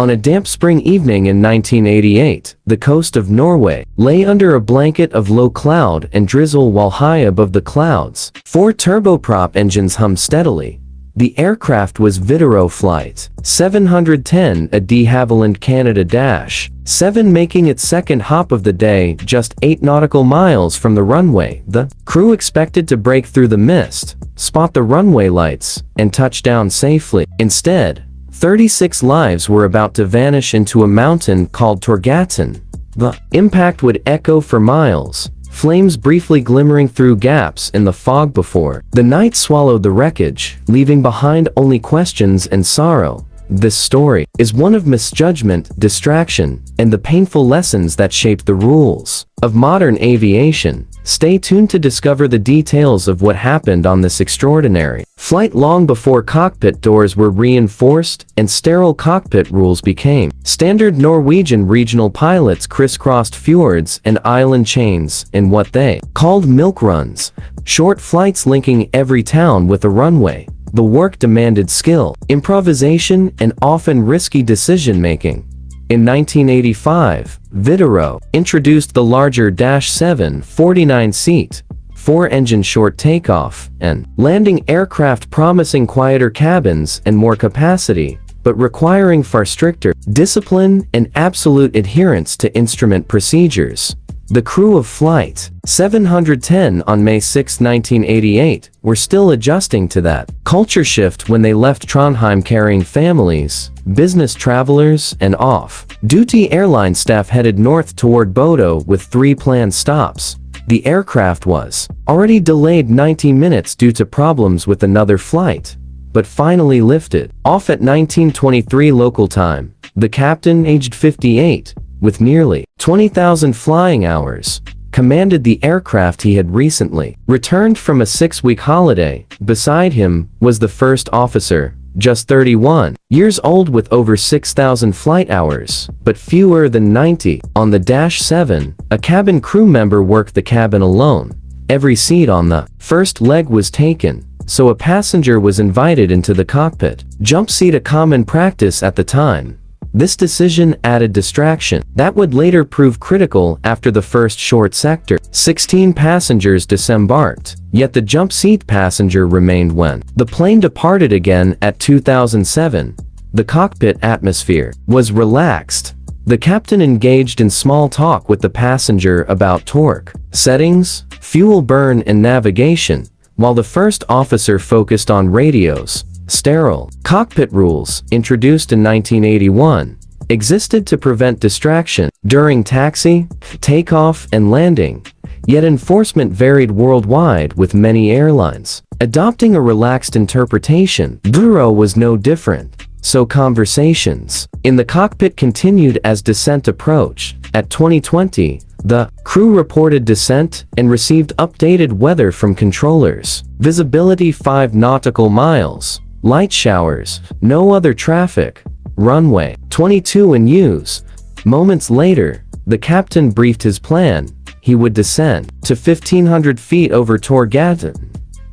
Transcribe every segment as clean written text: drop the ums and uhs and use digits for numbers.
On a damp spring evening in 1988, the coast of Norway lay under a blanket of low cloud and drizzle while high above the clouds, 4 turboprop engines hummed steadily. The aircraft was Widerøe Flight 710, a de Havilland Canada-7, making its second hop of the day just 8 nautical miles from the runway. The crew expected to break through the mist, spot the runway lights, and touch down safely. Instead, 36 lives were about to vanish into a mountain called Torghatten. The impact would echo for miles, flames briefly glimmering through gaps in the fog before the night swallowed the wreckage, leaving behind only questions and sorrow. This story is one of misjudgment, distraction, and the painful lessons that shape the rules of modern aviation. Stay tuned to discover the details of what happened on this extraordinary flight long before cockpit doors were reinforced and sterile cockpit rules became standard. Norwegian regional pilots crisscrossed fjords and island chains in what they called milk runs, short flights linking every town with a runway. The work demanded skill, improvisation, and often risky decision-making. In 1985, Widerøe introduced the larger -7 49-seat, 4-engine short takeoff and landing aircraft, promising quieter cabins and more capacity, but requiring far stricter discipline and absolute adherence to instrument procedures. The crew of Flight 710 on May 6, 1988, were still adjusting to that culture shift when they left Trondheim, carrying families, business travelers, and off-duty airline staff headed north toward Bodø with 3 planned stops. The aircraft was already delayed 90 minutes due to problems with another flight, but finally lifted off at 19:23 local time. The captain, aged 58, with nearly 20,000 flying hours, commanded the aircraft. He had recently returned from a 6-week holiday. Beside him was the first officer, just 31 years old, with over 6,000 flight hours, but fewer than 90. On the -7, a cabin crew member worked the cabin alone. Every seat on the first leg was taken, so a passenger was invited into the cockpit jump seat, a common practice at the time. This decision added distraction that would later prove critical. After the first short sector, 16 passengers disembarked, yet the jump seat passenger remained when the plane departed again at 2007. The cockpit atmosphere was relaxed. The captain engaged in small talk with the passenger about torque settings, fuel burn, and navigation, while the first officer focused on radios. Sterile cockpit rules, introduced in 1981, existed to prevent distraction during taxi, takeoff, and landing, yet enforcement varied worldwide, with many airlines adopting a relaxed interpretation. Widerøe was no different, so conversations in the cockpit continued as descent approached. At 2020, the crew reported descent and received updated weather from controllers. Visibility 5 nautical miles. Light showers, no other traffic. Runway 22 in use. Moments later, the captain briefed his plan. He would descend to 1,500 feet over Torghatten,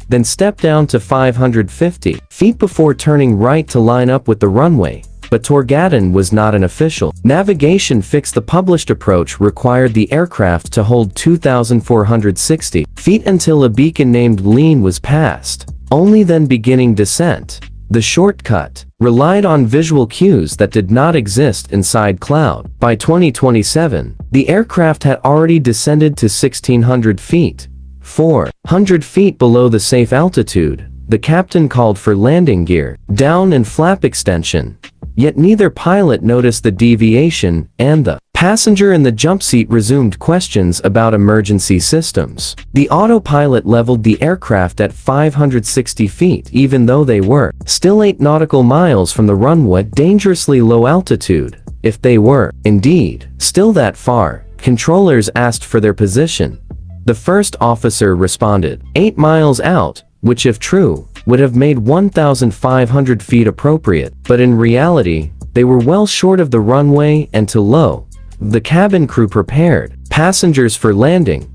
then step down to 550 feet before turning right to line up with the runway. But Torghatten was not an official navigation fix. The published approach required the aircraft to hold 2,460 feet until a beacon named Lean was passed, only then beginning descent. The shortcut relied on visual cues that did not exist inside cloud. By 2027, the aircraft had already descended to 1,600 feet, 400 feet below the safe altitude. The captain called for landing gear down and flap extension, yet neither pilot noticed the deviation, and the passenger in the jump seat resumed questions about emergency systems. The autopilot leveled the aircraft at 560 feet, even though they were still 8 nautical miles from the runway. Dangerously low altitude. If they were, indeed, still that far, controllers asked for their position. The first officer responded, 8 miles out, which, if true, would have made 1,500 feet appropriate, but in reality, they were well short of the runway and too low. The cabin crew prepared passengers for landing.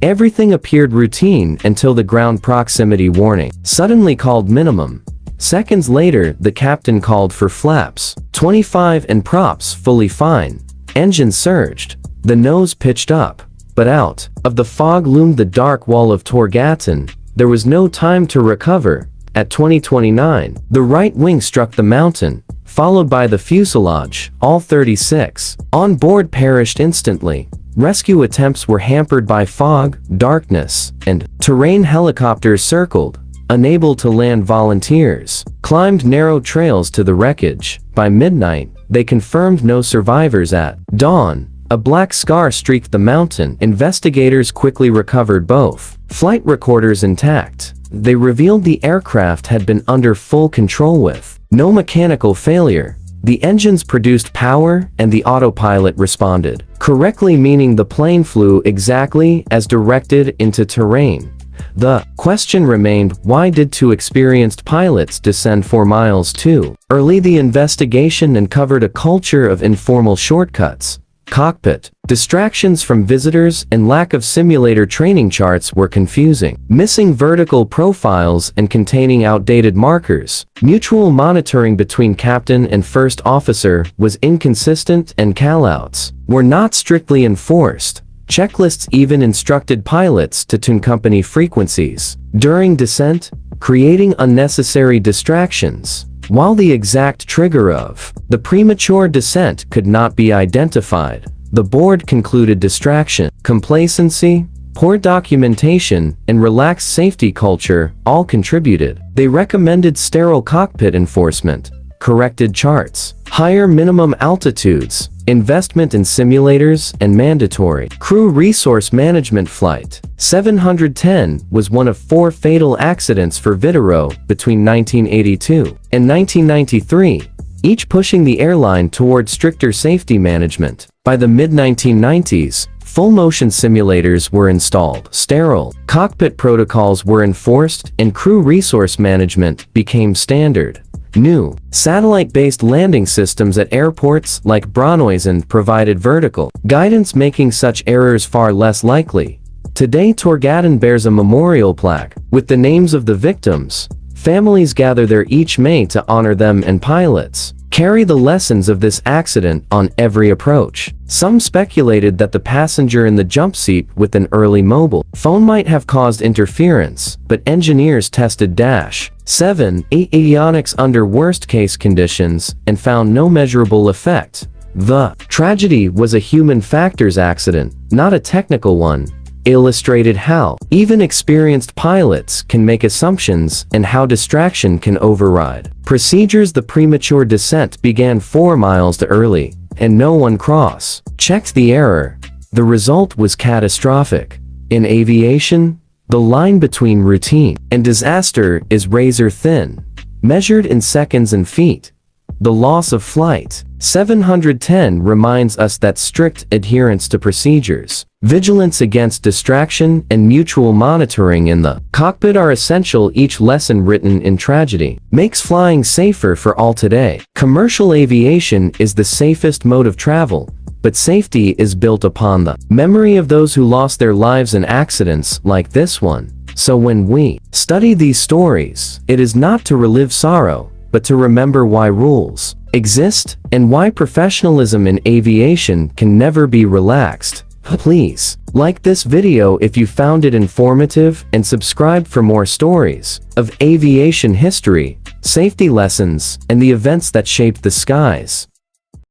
Everything appeared routine until the ground proximity warning, suddenly called minimum. Seconds later, the captain called for flaps 25 and props fully fine. Engine surged. The nose pitched up. But out of the fog loomed the dark wall of Torghatten. There was no time to recover. At 2029, the right wing struck the mountain, followed by the fuselage. All 36 on board perished instantly. Rescue attempts were hampered by fog, darkness, and terrain. Helicopters circled, unable to land. Volunteers climbed narrow trails to the wreckage. By midnight, they confirmed no survivors. At dawn, a black scar streaked the mountain. Investigators quickly recovered both flight recorders intact. They revealed the aircraft had been under full control with no mechanical failure. The engines produced power and the autopilot responded correctly, meaning the plane flew exactly as directed into terrain. The question remained, why did two experienced pilots descend 4 miles too early? The investigation uncovered a culture of informal shortcuts. Cockpit distractions from visitors and lack of simulator training charts were confusing. Missing vertical profiles and containing outdated markers. Mutual monitoring between captain and first officer was inconsistent, and callouts were not strictly enforced. Checklists even instructed pilots to tune company frequencies during descent, creating unnecessary distractions. While the exact trigger of the premature descent could not be identified, the board concluded distraction, complacency, poor documentation, and relaxed safety culture all contributed. They recommended sterile cockpit enforcement, corrected charts, higher minimum altitudes, investment in simulators, and mandatory crew resource management. Flight 710 was one of 4 fatal accidents for Widerøe between 1982 and 1993, each pushing the airline toward stricter safety management. By the mid-1990s, full-motion simulators were installed, sterile cockpit protocols were enforced, and crew resource management became standard. New satellite-based landing systems at airports like Norwegian provided vertical guidance, making such errors far less likely. Today, Torghatten bears a memorial plaque with the names of the victims. Families gather there each May to honor them, and pilots carry the lessons of this accident on every approach. Some speculated that the passenger in the jump seat with an early mobile phone might have caused interference, but engineers tested -7 avionics under worst-case conditions and found no measurable effect. The tragedy was a human factors accident, not a technical one. Illustrated how even experienced pilots can make assumptions and how distraction can override procedures. The premature descent began 4 miles too early, and no one cross-checked the error. The result was catastrophic. In aviation, the line between routine and disaster is razor thin, measured in seconds and feet. The loss of Flight 710 reminds us that strict adherence to procedures, vigilance against distraction, and mutual monitoring in the cockpit are essential. Each lesson written in tragedy makes flying safer for all. Today, commercial aviation is the safest mode of travel, but safety is built upon the memory of those who lost their lives in accidents like this one. So when we study these stories, it is not to relive sorrow, but to remember why rules exist and why professionalism in aviation can never be relaxed. Please like this video if you found it informative, and subscribe for more stories of aviation history, safety lessons, and the events that shaped the skies.